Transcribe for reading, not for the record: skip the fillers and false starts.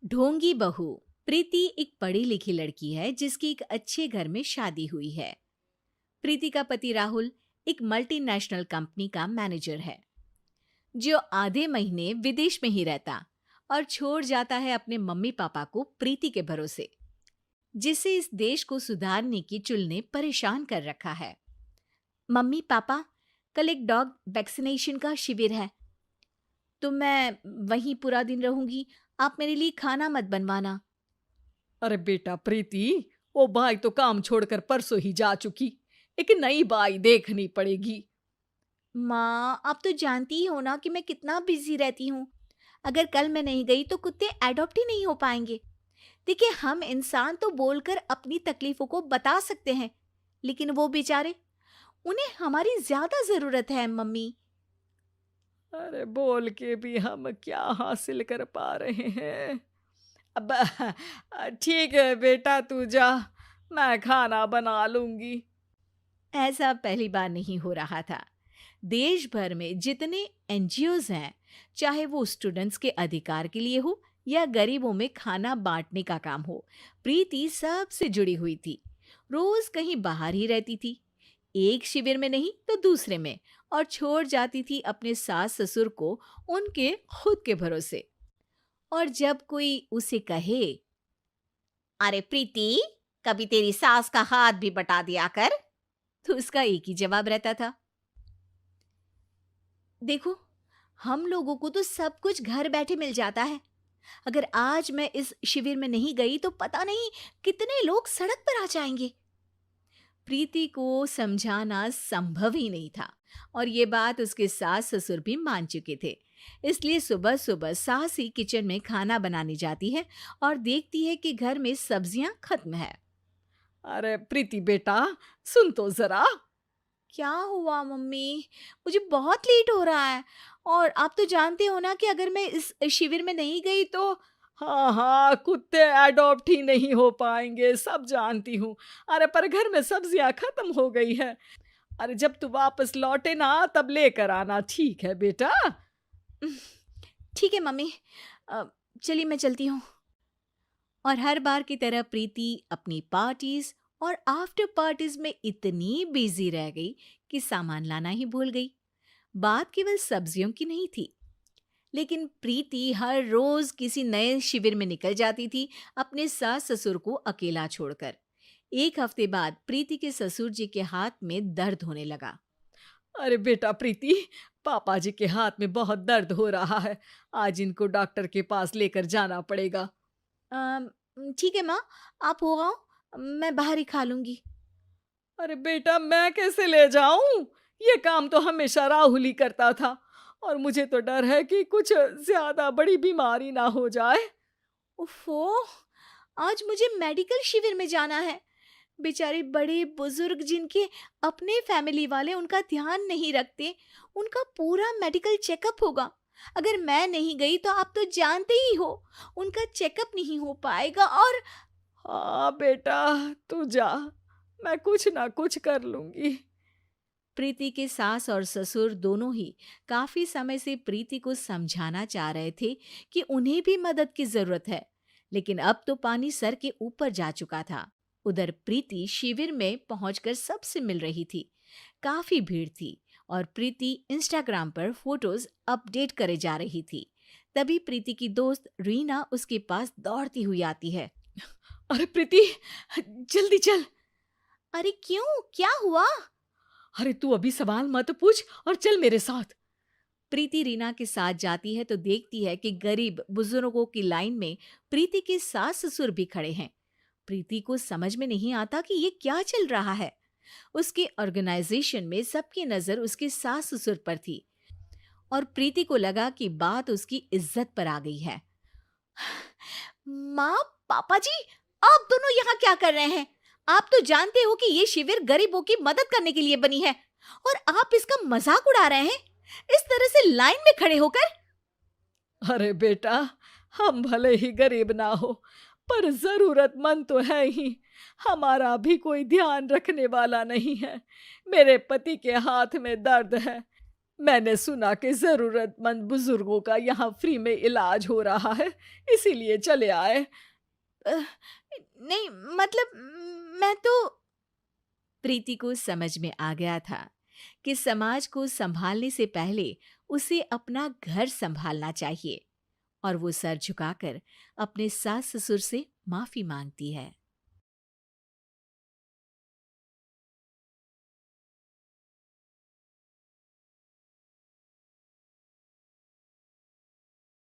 ढोंगी बहू। प्रीति एक पढ़ी लिखी लड़की है जिसकी एक अच्छे घर में शादी हुई है। प्रीति का पति राहुल एक मल्टीनेशनल कंपनी का मैनेजर है जो आधे महीने विदेश में ही रहता और छोड़ जाता है अपने मम्मी पापा को प्रीति के भरोसे, जिसे इस देश को सुधारने की चुल ने परेशान कर रखा है। मम्मी पापा, कल एक डॉग वैक्सीनेशन का शिविर है तो मैं वहीं पूरा दिन रहूंगी। आप मेरे लिए खाना मत बनवाना। अरे बेटा प्रीति, वो बाई तो काम छोड़कर परसों ही जा चुकी। एक नई बाई देखनी पड़ेगी। माँ, आप तो जानती ही हो ना कि मैं कितना बिजी रहती हूँ। अगर कल मैं नहीं गई तो कुत्ते एडॉप्ट ही नहीं हो पाएंगे। देखिए, हम इंसान तो बोलकर अपनी तकलीफों को बता सकते हैं, लेकिन वो बेचारे, उन्हें हमारी ज्यादा जरूरत है मम्मी। अरे बोल के भी हम क्या हासिल कर पा रहे हैं। अब ठीक है बेटा, तू जा, मैं खाना बना लूंगी। ऐसा पहली बार नहीं हो रहा था। देश भर में जितने एनजीओज हैं, चाहे वो स्टूडेंट्स के अधिकार के लिए हो या गरीबों में खाना बांटने का काम हो, प्रीति सबसे जुड़ी हुई थी। रोज कहीं बाहर ही रहती थी, एक शिविर में नहीं तो दूसरे में, और छोड़ जाती थी अपने सास ससुर को उनके खुद के भरोसे। और जब कोई उसे कहे, अरे प्रीति, कभी तेरी सास का हाथ भी बटा दिया कर, तो उसका एक ही जवाब रहता था, देखो, हम लोगों को तो सब कुछ घर बैठे मिल जाता है। अगर आज मैं इस शिविर में नहीं गई तो पता नहीं कितने लोग सड़क पर आ जाएंगे। प्रीति को समझाना संभव ही नहीं था, और ये बात उसके सास ससुर भी मान चुके थे। इसलिए सुबह सुबह सास ही किचन में खाना बनाने जाती है और देखती है कि घर में सब्जियां खत्म है। अरे प्रीति बेटा, सुन तो जरा। क्या हुआ मम्मी? मुझे बहुत लेट हो रहा है, और आप तो जानते हो ना कि अगर मैं इस शिविर में नहीं गई तो। हाँ हाँ, कुत्ते एडॉप्ट ही नहीं हो पाएंगे, सब जानती हूँ। अरे पर घर में सब्जियां खत्म हो गई है। अरे जब तू वापस लौटे ना तब लेकर आना, ठीक है बेटा। ठीक है मम्मी, चलिए मैं चलती हूँ। और हर बार की तरह प्रीति अपनी पार्टीज और आफ्टर पार्टीज में इतनी बिजी रह गई कि सामान लाना ही भूल गई। बात केवल सब्जियों की नहीं थी, लेकिन प्रीति हर रोज किसी नए शिविर में निकल जाती थी, अपने सास ससुर को अकेला छोड़कर। एक हफ्ते बाद प्रीति के ससुर जी के हाथ में दर्द होने लगा। अरे बेटा प्रीति, पापा जी के हाथ में बहुत दर्द हो रहा है। आज इनको डॉक्टर के पास लेकर जाना पड़ेगा। "अम, ठीक है माँ, आप हो आओ, मैं बाहर ही खा लूंगी। अरे बेटा, मैं कैसे ले जाऊं? ये काम तो हमेशा राहुल ही करता था, और मुझे तो डर है कि कुछ ज्यादा बड़ी बीमारी ना हो जाए। उफ़ो, आज मुझे मेडिकल शिविर में जाना है। बेचारे बड़े बुजुर्ग जिनके अपने फैमिली वाले उनका ध्यान नहीं रखते, उनका पूरा मेडिकल चेकअप होगा। अगर मैं नहीं गई तो आप तो जानते ही हो, उनका चेकअप नहीं हो पाएगा। और हाँ बेटा, तू जा, मैं कुछ ना कुछ कर लूंगी। प्रीति के सास और ससुर दोनों ही काफी समय से प्रीति को समझाना चाह रहे थे कि उन्हें भी मदद की जरूरत है, लेकिन अब तो पानी सर के ऊपर जा चुका था। उधर प्रीति शिविर में पहुंचकर सबसे मिल रही थी। काफी भीड़ थी और प्रीति इंस्टाग्राम पर फोटोज अपडेट करे जा रही थी। तभी प्रीति की दोस्त रीना उसके पास दौड़ती हुई आती है। अरे प्रीति, जल्दी चल। अरे क्यों, क्या हुआ? अरे तू अभी सवाल मत पूछ और चल मेरे साथ। प्रीति रीना के साथ जाती है तो देखती है कि गरीब बुजुर्गों की लाइन में प्रीति के सास ससुर भी खड़े हैं। प्रीति को समझ में नहीं आता कि ये क्या चल रहा है। उसके ऑर्गेनाइजेशन में सबकी नजर उसके सास ससुर पर थी, और प्रीति को लगा कि बात उसकी इज्जत पर आ गई है। माँ, पापा जी, आप दोनों यहाँ क्या कर रहे हैं? आप तो जानते हो कि ये शिविर गरीबों की मदद करने के लिए बनी है, और आप इसका मजाक उड़ा रहे हैं इस तरह से लाइन में खड़े होकर। अरे बेटा, हम भले ही गरीब ना हो, पर जरूरतमंद तो है ही। हमारा भी कोई ध्यान रखने वाला नहीं है। मेरे पति के हाथ में दर्द है, मैंने सुना कि ज़रूरतमंद बुजुर्गों का यहाँ फ्री में इलाज हो रहा है, इसीलिए चले आए। अ, नहीं, मतलब मैं तो प्रीति को समझ में आ गया था कि समाज को संभालने से पहले उसे अपना घर संभालना चाहिए और वो सर झुकाकर अपने सास ससुर से माफी मांगती है।